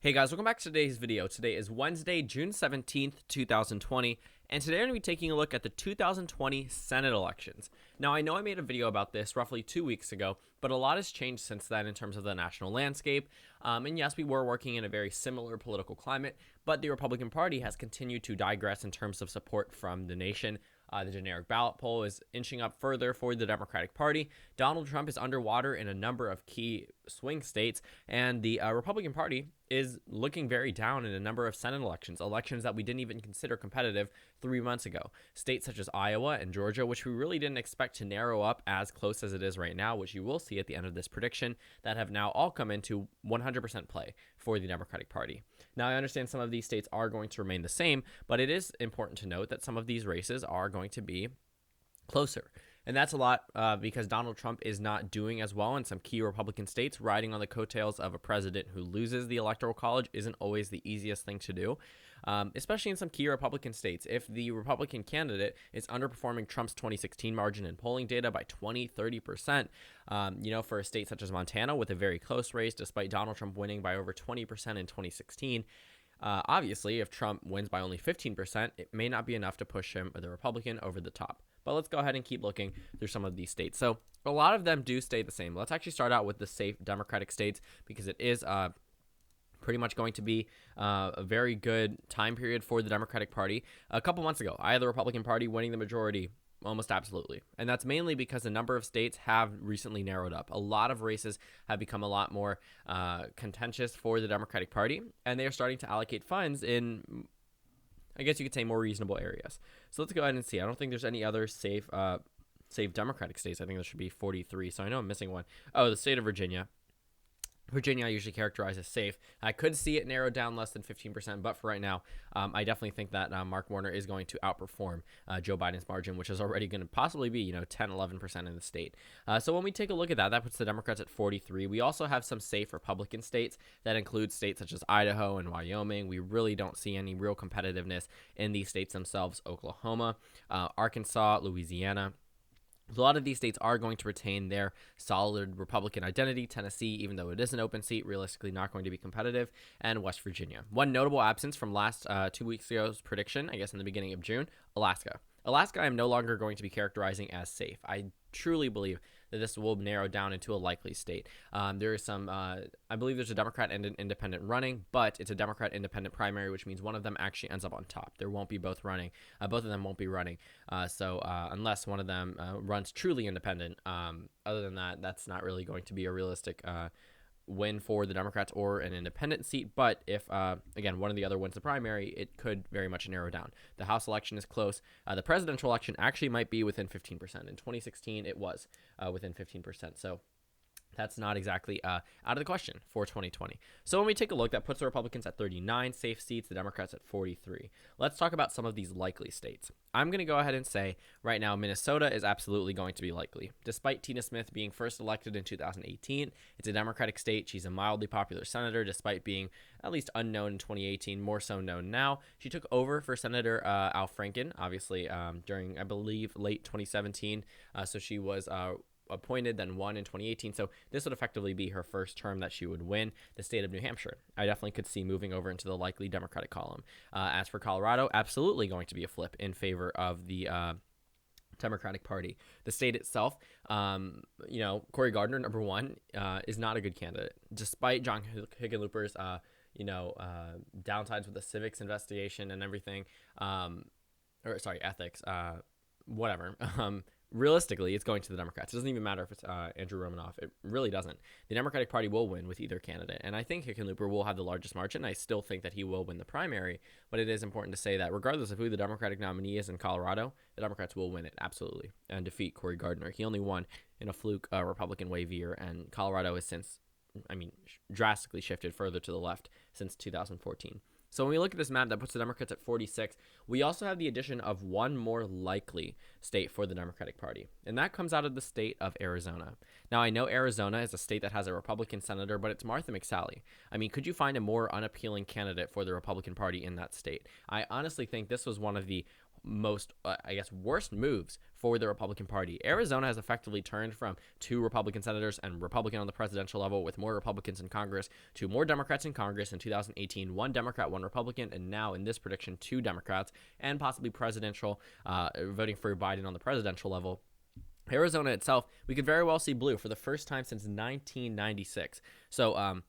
Hey guys, welcome back to today's video. Today is Wednesday, June 17th, 2020, and today I'm going to be taking a look at the 2020 Senate elections. Now, I know I made a video about this roughly 2 weeks ago, but a lot has changed since then in terms of the national landscape. And yes, we were working in a very similar political climate, but the Republican Party has continued to digress in terms of support from the nation. The generic ballot poll is inching up further for the Democratic Party. Donald Trump is underwater in a number of key swing states, and the Republican Party is looking very down in a number of Senate elections that we didn't even consider competitive 3 months ago. States such as Iowa and Georgia, which we really didn't expect to narrow up as close as it is right now, which you will see at the end of this prediction, that have now all come into 100% play for the Democratic Party. Now, I understand some of these states are going to remain the same, but it is important to note that some of these races are going to be closer. And that's a lot because Donald Trump is not doing as well in some key Republican states. Riding on the coattails of a president who loses the Electoral College isn't always the easiest thing to do, especially in some key Republican states. If the Republican candidate is underperforming Trump's 2016 margin in polling data by 20-30%, for a state such as Montana with a very close race, despite Donald Trump winning by over 20% in 2016, obviously, if Trump wins by only 15%, it may not be enough to push him, or the Republican, over the top. But let's go ahead and keep looking through some of these states. So a lot of them do stay the same. Let's actually start out with the safe Democratic states because it is pretty much going to be a very good time period for the Democratic Party. A couple months ago, I had the Republican Party winning the majority almost absolutely. And that's mainly because a number of states have recently narrowed up. A lot of races have become a lot more contentious for the Democratic Party, and they are starting to allocate funds in, I guess you could say, more reasonable areas. So let's go ahead and see. I don't think there's any other safe Democratic states. I think there should be 43. So I know I'm missing one. Oh, the state of Virginia. Virginia I usually characterize as safe. I could see it narrowed down less than 15%, but for right now, I definitely think that Mark Warner is going to outperform Joe Biden's margin, which is already going to possibly be 10-11% in the state. So when we take a look at that puts the Democrats at 43. We also have some safe Republican states that include states such as Idaho and Wyoming. We really don't see any real competitiveness in these states themselves. Oklahoma, Arkansas, Louisiana. A lot of these states are going to retain their solid Republican identity. Tennessee, even though it is an open seat, realistically not going to be competitive. And West Virginia. One notable absence from last 2 weeks ago's prediction, I guess in the beginning of June, Alaska. Alaska I am no longer going to be characterizing as safe. I truly believe that this will narrow down into a likely state. There is some, I believe there's a Democrat and an independent running, but it's a Democrat-independent primary, which means one of them actually ends up on top. There won't be both running. Both of them won't be running. So unless one of them runs truly independent, other than that, that's not really going to be a realistic win for the Democrats or an independent seat. But if, again, one of the other wins the primary, it could very much narrow down. The House election is close. The presidential election actually might be within 15%. In 2016, it was within 15%. So that's not exactly out of the question for 2020. So when we take a look, that puts the Republicans at 39 safe seats, the Democrats at 43. Let's talk about some of these likely states. I'm going to go ahead and say right now Minnesota is absolutely going to be likely. Despite Tina Smith being first elected in 2018, it's a Democratic state. She's a mildly popular senator, despite being at least unknown in 2018, more so known now. She took over for Senator Al Franken, obviously, during, I believe, late 2017. So she was appointed, then won in 2018. So this would effectively be her first term that she would win. The state of New Hampshire, I definitely could see moving over into the likely Democratic column. As for Colorado, absolutely going to be a flip in favor of the Democratic Party. The state itself, Cory Gardner, number one, is not a good candidate. Despite John Hickenlooper's, downsides with the civics investigation and everything, ethics, whatever. Realistically, it's going to the Democrats. It doesn't even matter if it's Andrew Romanoff. It really doesn't. The Democratic Party will win with either candidate, and I think Hickenlooper will have the largest margin. I still think that he will win the primary, but it is important to say that regardless of who the Democratic nominee is in Colorado, the Democrats will win it, absolutely, and defeat Cory Gardner. He only won in a fluke Republican wave year, and Colorado has since, drastically shifted further to the left since 2014. So when we look at this map, that puts the Democrats at 46. We also have the addition of one more likely state for the Democratic Party, and that comes out of the state of Arizona. Now, I know Arizona is a state that has a Republican senator, but it's Martha McSally. Could you find a more unappealing candidate for the Republican Party in that state? I honestly think this was one of the most, worst moves for the Republican Party. Arizona has effectively turned from 2 Republican senators and Republican on the presidential level with more Republicans in Congress to more Democrats in Congress in 2018, 1 Democrat, 1 Republican, and now in this prediction, 2 Democrats, and possibly presidential, voting for Biden on the presidential level. Arizona itself, we could very well see blue for the first time since 1996. So,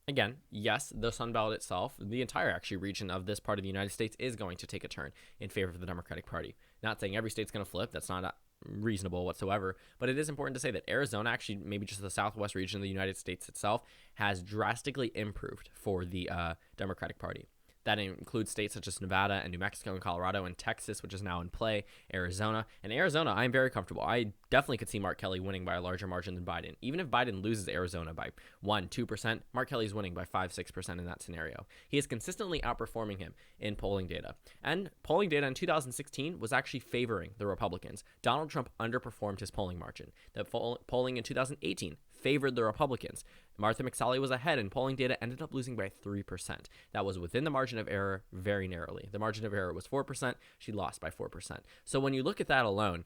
again, yes, the Sun Belt itself, the entire actually region of this part of the United States is going to take a turn in favor of the Democratic Party. Not saying every state's going to flip. That's not reasonable whatsoever. But it is important to say that Arizona, actually maybe just the southwest region of the United States itself, has drastically improved for the Democratic Party. That includes states such as Nevada and New Mexico and Colorado and Texas, which is now in play, Arizona. And Arizona, I'm very comfortable. I definitely could see Mark Kelly winning by a larger margin than Biden. Even if Biden loses Arizona by 1%, 2%, Mark Kelly's winning by 5%, 6% in that scenario. He is consistently outperforming him in polling data. And polling data in 2016 was actually favoring the Republicans. Donald Trump underperformed his polling margin. The polling in 2018 favored the Republicans. Martha McSally was ahead, and polling data ended up losing by 3%. That was within the margin of error very narrowly. The margin of error was 4%. She lost by 4%. So when you look at that alone,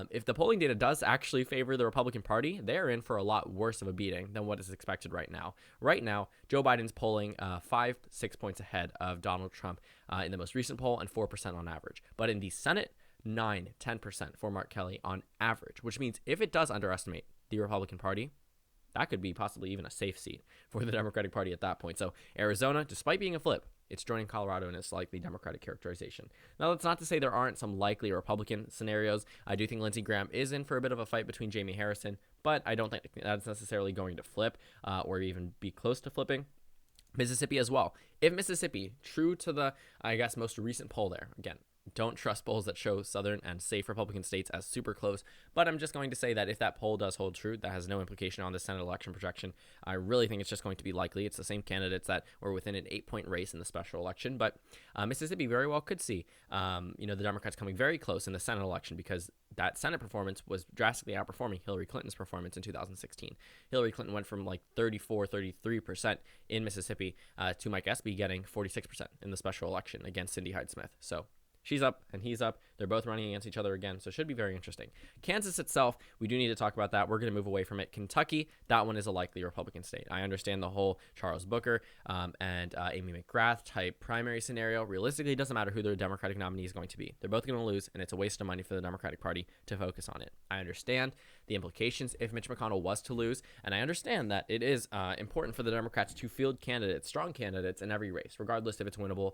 if the polling data does actually favor the Republican Party, they're in for a lot worse of a beating than what is expected right now. Right now, Joe Biden's polling 5-6 points ahead of Donald Trump in the most recent poll and 4% on average. But in the Senate, 9-10% for Mark Kelly on average, which means if it does underestimate the Republican Party, that could be possibly even a safe seat for the Democratic Party at that point. So Arizona, despite being a flip, it's joining Colorado in its likely Democratic characterization. Now, that's not to say there aren't some likely Republican scenarios. I do think Lindsey Graham is in for a bit of a fight between Jamie Harrison, but I don't think that's necessarily going to flip or even be close to flipping. Mississippi as well. If Mississippi, true to the, most recent poll there, again, don't trust polls that show southern and safe Republican states as super close, but I'm just going to say that if that poll does hold true, that has no implication on the Senate election projection. I really think it's just going to be likely. It's the same candidates that were within an 8-point race in the special election, but Mississippi very well could see, the Democrats coming very close in the Senate election because that Senate performance was drastically outperforming Hillary Clinton's performance in 2016. Hillary Clinton went from 33% in Mississippi to Mike Espy getting 46% in the special election against Cindy Hyde-Smith. So she's up and he's up. They're both running against each other again, so it should be very interesting. Kansas itself, we do need to talk about that. We're going to move away from it. Kentucky, that one is a likely Republican state. I understand the whole Charles Booker and Amy McGrath type primary scenario. Realistically, it doesn't matter who their Democratic nominee is going to be. They're both going to lose, and it's a waste of money for the Democratic Party to focus on it. I understand the implications if Mitch McConnell was to lose, and I understand that it is important for the Democrats to field candidates, strong candidates in every race, regardless if it's winnable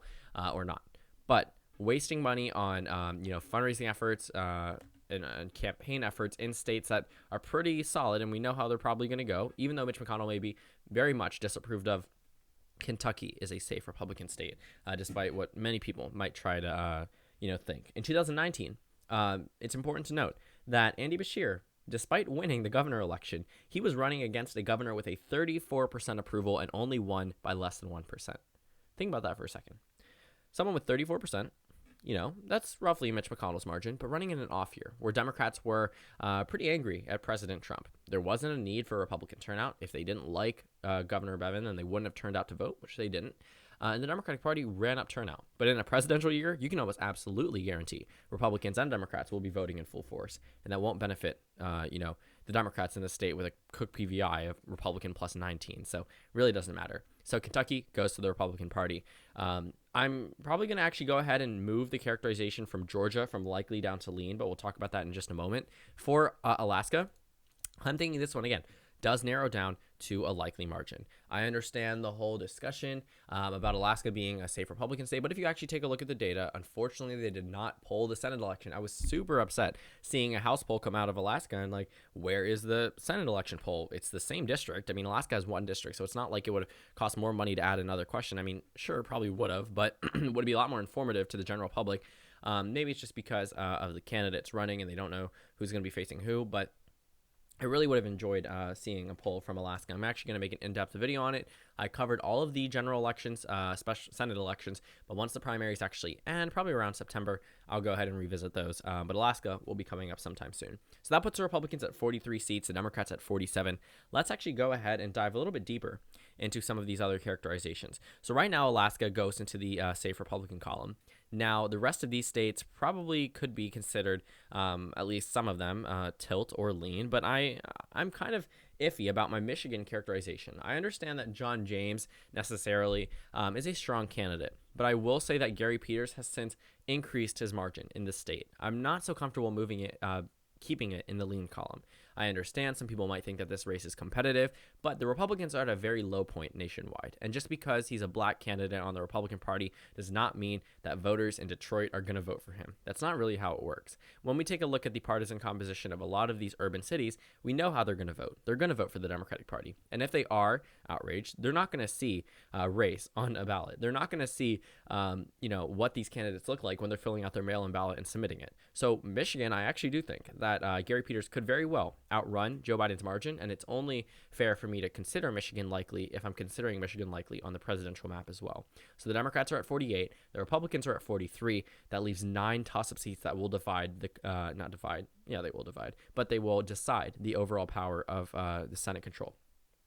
or not. But wasting money on fundraising efforts and campaign efforts in states that are pretty solid, and we know how they're probably going to go, even though Mitch McConnell may be very much disapproved of. Kentucky is a safe Republican state, despite what many people might try to think. In 2019, it's important to note that Andy Beshear, despite winning the governor election, he was running against a governor with a 34% approval and only won by less than 1%. Think about that for a second. Someone with 34%, that's roughly Mitch McConnell's margin, but running in an off year where Democrats were pretty angry at President Trump. There wasn't a need for Republican turnout. If they didn't like Governor Bevin, then they wouldn't have turned out to vote, which they didn't. And the Democratic Party ran up turnout. But in a presidential year, you can almost absolutely guarantee Republicans and Democrats will be voting in full force. And that won't benefit, the Democrats in the state with a Cook PVI of Republican plus 19. So it really doesn't matter. So Kentucky goes to the Republican Party. I'm probably going to actually go ahead and move the characterization from Georgia from likely down to lean, but we'll talk about that in just a moment. For Alaska, I'm thinking this one, again, does narrow down to a likely margin. I understand the whole discussion about Alaska being a safe Republican state, but if you actually take a look at the data, unfortunately, they did not poll the Senate election. I was super upset seeing a House poll come out of Alaska and where is the Senate election poll? It's the same district. I mean, Alaska has one district, so it's not like it would cost more money to add another question. I mean, sure, probably would have, but would be a lot more informative to the general public. Maybe it's just because of the candidates running and they don't know who's going to be facing who, but I really would have enjoyed seeing a poll from Alaska. I'm actually going to make an in-depth video on it. I covered all of the general elections, special Senate elections, but once the primaries actually end, probably around September, I'll go ahead and revisit those. But Alaska will be coming up sometime soon. So that puts the Republicans at 43 seats, the Democrats at 47. Let's actually go ahead and dive a little bit deeper into some of these other characterizations. So right now, Alaska goes into the safe Republican column. Now, the rest of these states probably could be considered, at least some of them, tilt or lean, but I'm kind of iffy about my Michigan characterization. I understand that John James necessarily is a strong candidate, but I will say that Gary Peters has since increased his margin in the state. I'm not so comfortable moving it, keeping it in the lean column. I understand some people might think that this race is competitive, but the Republicans are at a very low point nationwide. And just because he's a black candidate on the Republican Party does not mean that voters in Detroit are going to vote for him. That's not really how it works. When we take a look at the partisan composition of a lot of these urban cities, we know how they're going to vote. They're going to vote for the Democratic Party. And if they are outraged, they're not going to see race on a ballot. They're not going to see, what these candidates look like when they're filling out their mail-in ballot and submitting it. So Michigan, I actually do think that Gary Peters could very well outrun Joe Biden's margin, and it's only fair for me to consider Michigan likely if I'm considering Michigan likely on the presidential map as well. So the Democrats are at 48, the Republicans are at 43. That leaves 9 toss-up seats that will divide they will divide, but they will decide the overall power of the Senate control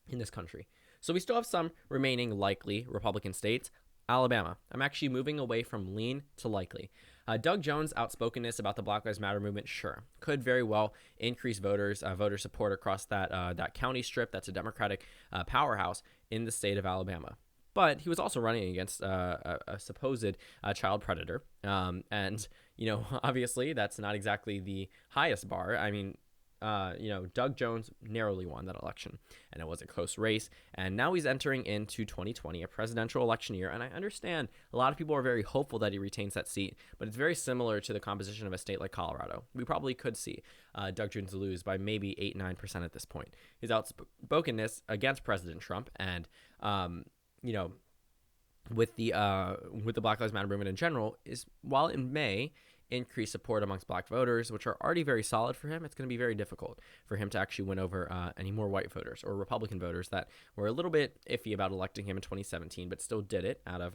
in this country. So we still have some remaining likely Republican states. Alabama. I'm actually moving away from lean to likely. Doug Jones' outspokenness about the Black Lives Matter movement, sure, could very well increase voter support across that county strip that's a Democratic powerhouse in the state of Alabama. But he was also running against a supposed child predator. And, obviously that's not exactly the highest bar. I mean, Doug Jones narrowly won that election, and it was a close race. And now he's entering into 2020, a presidential election year. And I understand a lot of people are very hopeful that he retains that seat, but it's very similar to the composition of a state like Colorado. We probably could see Doug Jones lose by maybe 8-9% at this point. His outspokenness against President Trump and, with the Black Lives Matter movement in general is, while it may increase support amongst black voters, which are already very solid for him, it's going to be very difficult for him to actually win over any more white voters or Republican voters that were a little bit iffy about electing him in 2017, but still did it out of,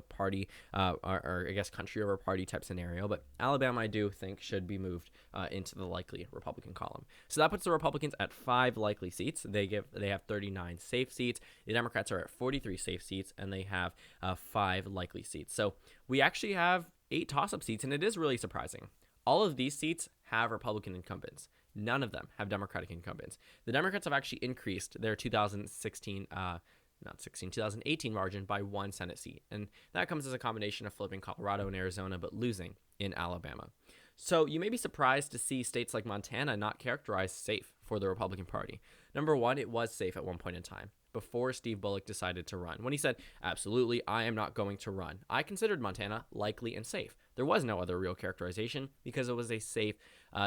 party or I guess country over party type scenario. But Alabama, I do think, should be moved into the likely Republican column. So that puts the Republicans at 5 likely seats. They have 39 safe seats. The Democrats are at 43 safe seats, and they have 5 likely seats. So we actually have 8 toss-up seats, and it is really surprising. All of these seats have Republican incumbents. None of them have Democratic incumbents. The Democrats have actually increased their 2018 margin by 1 Senate seat, and that comes as a combination of flipping Colorado and Arizona, but losing in Alabama. So you may be surprised to see states like Montana not characterized safe for the Republican Party. Number one, it was safe at one point in time, before Steve Bullock decided to run. When he said, absolutely, I am not going to run, I considered Montana likely and safe. There was no other real characterization because it was a safe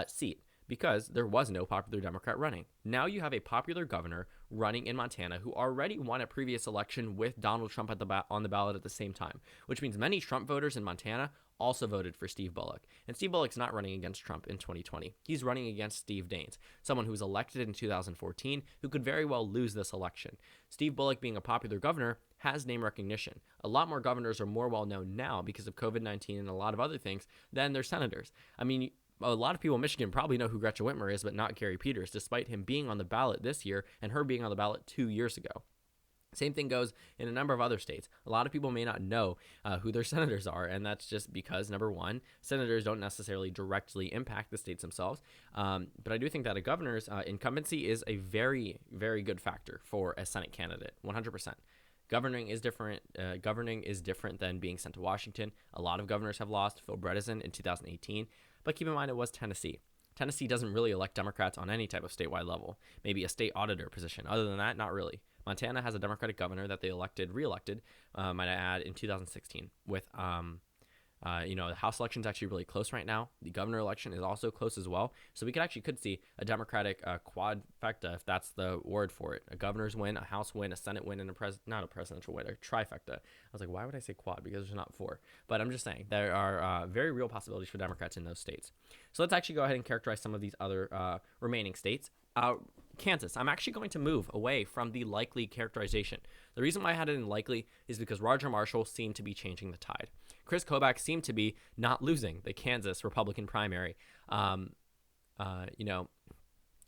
seat, because there was no popular Democrat running. Now you have a popular governor running in Montana who already won a previous election with Donald Trump on the ballot at the same time, which means many Trump voters in Montana also voted for Steve Bullock. And Steve Bullock's not running against Trump in 2020. He's running against Steve Daines, someone who was elected in 2014 who could very well lose this election. Steve Bullock, being a popular governor, has name recognition. A lot more governors are more well known now because of COVID-19 and a lot of other things than their senators. I mean, a lot of people in Michigan probably know who Gretchen Whitmer is, but not Gary Peters, despite him being on the ballot this year and her being on the ballot 2 years ago. Same thing goes in a number of other states. A lot of people may not know who their senators are, and that's just because, number one, senators don't necessarily directly impact the states themselves. But I do think that a governor's incumbency is a very, very good factor for a Senate candidate, 100%. Governing is different than being sent to Washington. A lot of governors have lost. Phil Bredesen in 2018. But keep in mind, it was Tennessee. Tennessee doesn't really elect Democrats on any type of statewide level. Maybe a state auditor position. Other than that, not really. Montana has a Democratic governor that they re-elected, might I add, in 2016 with, the House election is actually really close right now. The governor election is also close as well. So we could see a Democratic quadfecta, if that's the word for it. A governor's win, a House win, a Senate win, and not a presidential win, a trifecta. I was like, why would I say quad? Because there's not 4. But I'm just saying there are very real possibilities for Democrats in those states. So let's actually go ahead and characterize some of these other remaining states. Kansas, I'm actually going to move away from the likely characterization. The reason why I had it in likely is because Roger Marshall seemed to be changing the tide. Chris Kobach seemed to be not losing the Kansas Republican primary.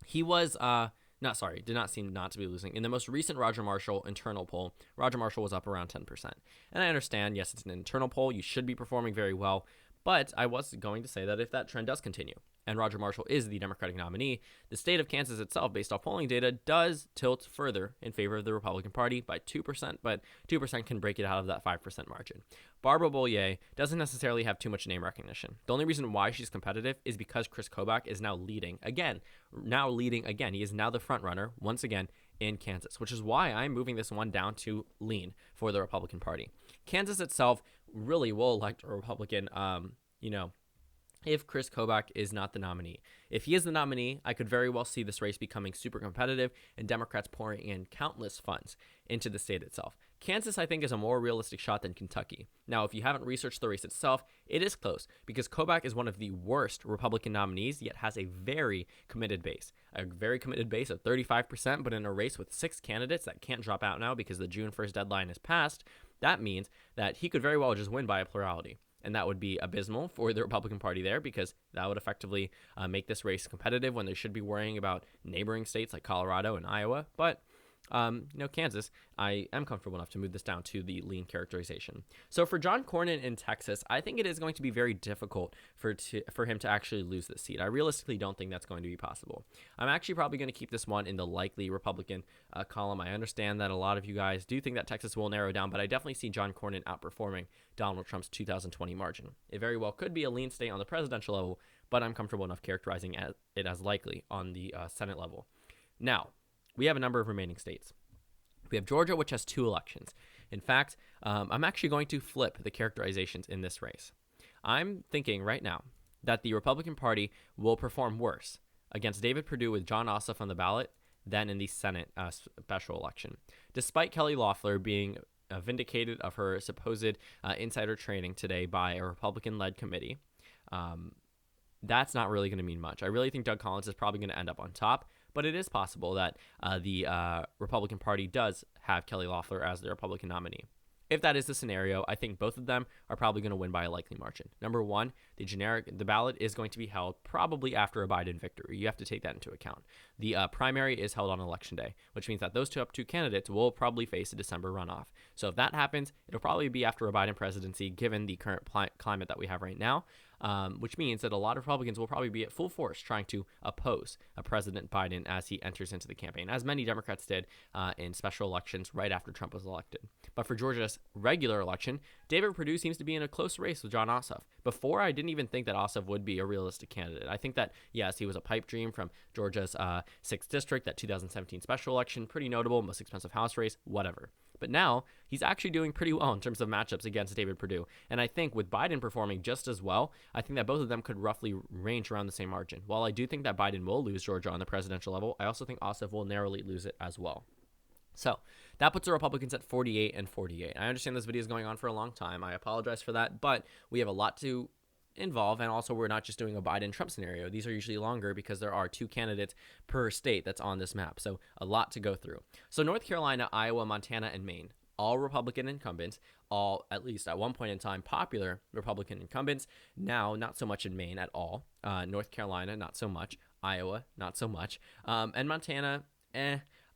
He was did not seem not to be losing. In the most recent Roger Marshall internal poll, Roger Marshall was up around 10%. And I understand, yes, it's an internal poll. You should be performing very well. But I was going to say that if that trend does continue, and Roger Marshall is the Democratic nominee, the state of Kansas itself, based off polling data, does tilt further in favor of the Republican Party by 2%, but 2% can break it out of that 5% margin. Barbara Bollier doesn't necessarily have too much name recognition. The only reason why she's competitive is because Chris Kobach is now leading again. He is now the front runner once again in Kansas, which is why I'm moving this one down to lean for the Republican Party. Kansas itself really will elect a Republican, if Chris Kobach is not the nominee. If he is the nominee, I could very well see this race becoming super competitive and Democrats pouring in countless funds into the state itself. Kansas, I think, is a more realistic shot than Kentucky. Now, if you haven't researched the race itself, it is close because Kobach is one of the worst Republican nominees, yet has a very committed base. A very committed base of 35%, but in a race with 6 candidates that can't drop out now because the June 1st deadline is passed, that means that he could very well just win by a plurality. And that would be abysmal for the Republican Party there because that would effectively make this race competitive when they should be worrying about neighboring states like Colorado and Iowa. But Kansas, I am comfortable enough to move this down to the lean characterization. So for John Cornyn in Texas, I think it is going to be very difficult for him to actually lose this seat. I realistically don't think that's going to be possible. I'm actually probably going to keep this one in the likely Republican column. I understand that a lot of you guys do think that Texas will narrow down, but I definitely see John Cornyn outperforming Donald Trump's 2020 margin. It very well could be a lean state on the presidential level, but I'm comfortable enough characterizing it as likely on the Senate level. Now, we have a number of remaining states. We have Georgia, which has 2 elections. In fact, I'm actually going to flip the characterizations in this race. I'm thinking right now that the Republican Party will perform worse against David Perdue with Jon Ossoff on the ballot than in the Senate special election. Despite Kelly Loeffler being vindicated of her supposed insider trading today by a Republican-led committee, that's not really going to mean much. I really think Doug Collins is probably going to end up on top. But it is possible that the Republican Party does have Kelly Loeffler as their Republican nominee. If that is the scenario, I think both of them are probably going to win by a likely margin. Number one, the ballot is going to be held probably after a Biden victory. You have to take that into account. The primary is held on Election Day, which means that those two candidates will probably face a December runoff. So if that happens, it'll probably be after a Biden presidency, given the current climate that we have right now. Which means that a lot of Republicans will probably be at full force trying to oppose President Biden as he enters into the campaign, as many Democrats did in special elections right after Trump was elected. But for Georgia's regular election, David Perdue seems to be in a close race with Jon Ossoff. Before, I didn't even think that Ossoff would be a realistic candidate. I think that, yes, he was a pipe dream from Georgia's 6th district, that 2017 special election, pretty notable, most expensive House race, whatever. But now he's actually doing pretty well in terms of matchups against David Perdue. And I think with Biden performing just as well, I think that both of them could roughly range around the same margin. While I do think that Biden will lose Georgia on the presidential level, I also think Ossoff will narrowly lose it as well. So that puts the Republicans at 48 and 48. I understand this video is going on for a long time. I apologize for that, but we have a lot to involve, and also we're not just doing a Biden-Trump scenario. These are usually longer because there are 2 candidates per state that's on this map, so a lot to go through. So North Carolina, Iowa, Montana, and Maine, all Republican incumbents, all, at least at one point in time, popular Republican incumbents. Now, not so much in Maine at all. North Carolina, not so much. Iowa, not so much. And Montana,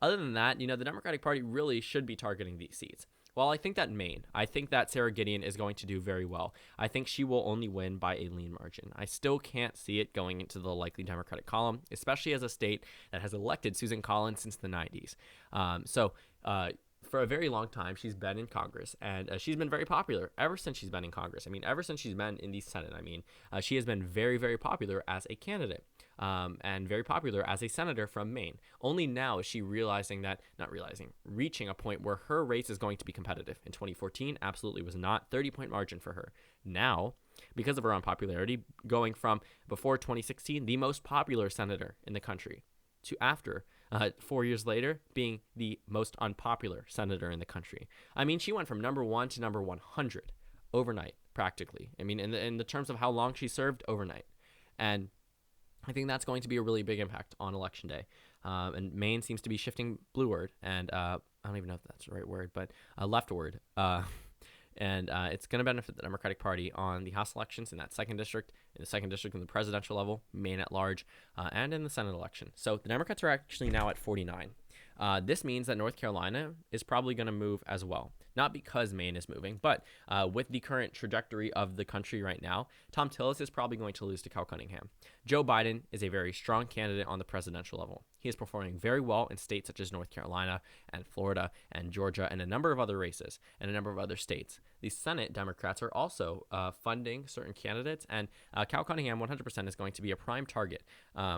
Other than that, the Democratic Party really should be targeting these seats. Well, I think that Sarah Gideon is going to do very well. I think she will only win by a lean margin. I still can't see it going into the likely Democratic column, especially as a state that has elected Susan Collins since the 90s. For a very long time, she's been in Congress, and she's been very popular ever since she's been in Congress. Ever since she's been in the Senate, she has been very, very popular as a candidate. And very popular as a senator from Maine. Only now is she reaching a point where her race is going to be competitive. In 2014, absolutely was not. 30-point margin for her. Now, because of her unpopularity, going from before 2016, the most popular senator in the country, to after 4 years later, being the most unpopular senator in the country. She went from number 1 to number 100 overnight, practically. In the terms of how long she served, overnight. And I think that's going to be a really big impact on Election Day. And Maine seems to be shifting blueward, and I don't even know if that's the right word, but leftward And it's going to benefit the Democratic Party on the House elections in that second district, in the second district in the presidential level, Maine at large, and in the Senate election. So the Democrats are actually now at 49. This means that North Carolina is probably going to move as well. Not because Maine is moving, but with the current trajectory of the country right now, Tom Tillis is probably going to lose to Cal Cunningham. Joe Biden is a very strong candidate on the presidential level. He is performing very well in states such as North Carolina and Florida and Georgia and a number of other races and a number of other states. The Senate Democrats are also funding certain candidates, and Cal Cunningham 100% is going to be a prime target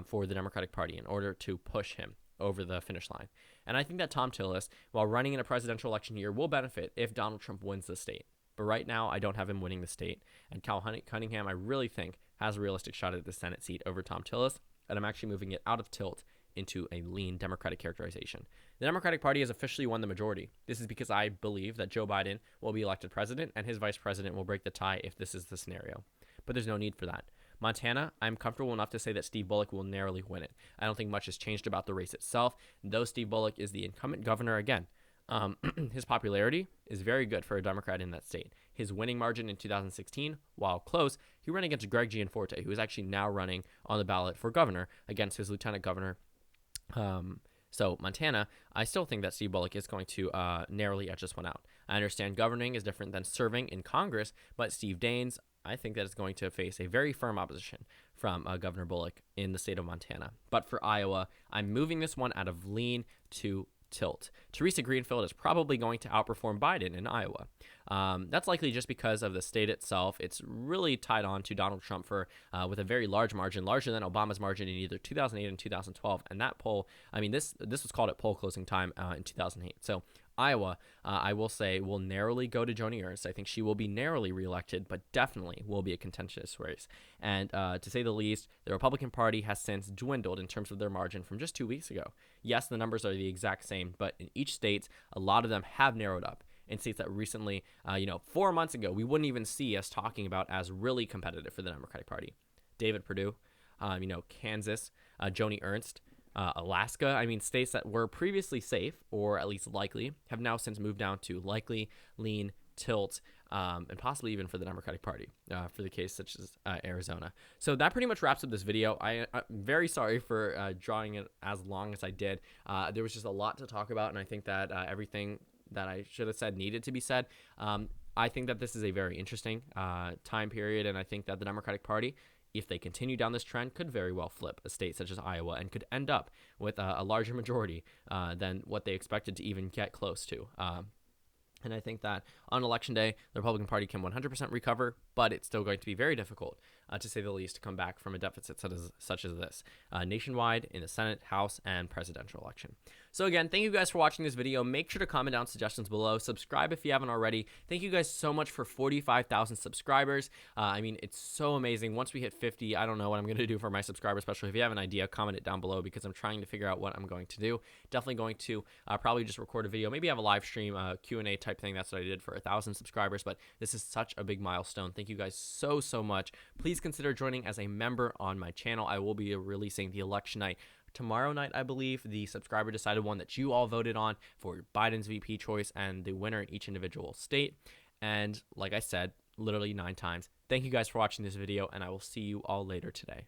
for the Democratic Party in order to push him over the finish line. And I think that Tom Tillis, while running in a presidential election year, will benefit if Donald Trump wins the state. But right now, I don't have him winning the state. And Cal Cunningham, I really think, has a realistic shot at the Senate seat over Tom Tillis. And I'm actually moving it out of tilt into a lean Democratic characterization. The Democratic Party has officially won the majority. This is because I believe that Joe Biden will be elected president and his vice president will break the tie if this is the scenario. But there's no need for that. Montana, I'm comfortable enough to say that Steve Bullock will narrowly win it. I don't think much has changed about the race itself, though Steve Bullock is the incumbent governor again. His popularity is very good for a Democrat in that state. His winning margin in 2016, while close, he ran against Greg Gianforte, who is actually now running on the ballot for governor against his lieutenant governor. So Montana, I still think that Steve Bullock is going to narrowly edge this one out. I understand governing is different than serving in Congress, but Steve Daines, I think that is going to face a very firm opposition from Governor Bullock in the state of Montana. But for Iowa, I'm moving this one out of lean to tilt. Teresa Greenfield is probably going to outperform Biden in Iowa. That's likely just because of the state itself. It's really tied on to Donald Trump for with a very large margin, larger than Obama's margin in either 2008 and 2012. And that poll, I mean, this was called at poll closing time in 2008. So Iowa, I will say, will narrowly go to Joni Ernst. I think she will be narrowly reelected, but definitely will be a contentious race. And to say the least, the Republican Party has since dwindled in terms of their margin from just 2 weeks ago. Yes, the numbers are the exact same, but in each state, a lot of them have narrowed up. In states that recently, 4 months ago, we wouldn't even see us talking about as really competitive for the Democratic Party. David Perdue, Kansas, Joni Ernst, Alaska. I mean, states that were previously safe, or at least likely, have now since moved down to likely, lean, tilt, and possibly even for the Democratic Party, for the case such as Arizona. So that pretty much wraps up this video. I'm very sorry for drawing it as long as I did. There was just a lot to talk about, and I think that everything that I should have said needed to be said. I think that this is a very interesting time period, and I think that the Democratic Party, if they continue down this trend, could very well flip a state such as Iowa and could end up with a larger majority than what they expected to even get close to. And I think that on Election Day, the Republican Party can 100% recover, but it's still going to be very difficult, to say the least, to come back from a deficit such as this, nationwide, in the Senate, House, and presidential election. So again, thank you guys for watching this video. Make sure to comment down suggestions below. Subscribe if you haven't already. Thank you guys so much for 45,000 subscribers. I mean, it's so amazing. Once we hit 50, I don't know what I'm going to do for my subscriber special. If you have an idea, comment it down below because I'm trying to figure out what I'm going to do. Definitely going to probably just record a video, maybe have a live stream, Q&A type thing. That's what I did for 1,000 subscribers, but this is such a big milestone. Thank you guys so much. Please consider joining as a member on my channel. I will be releasing the election night tomorrow night, I believe, the subscriber decided one that you all voted on for Biden's VP choice and the winner in each individual state. And like I said, literally 9 times. Thank you guys for watching this video, and I will see you all later today.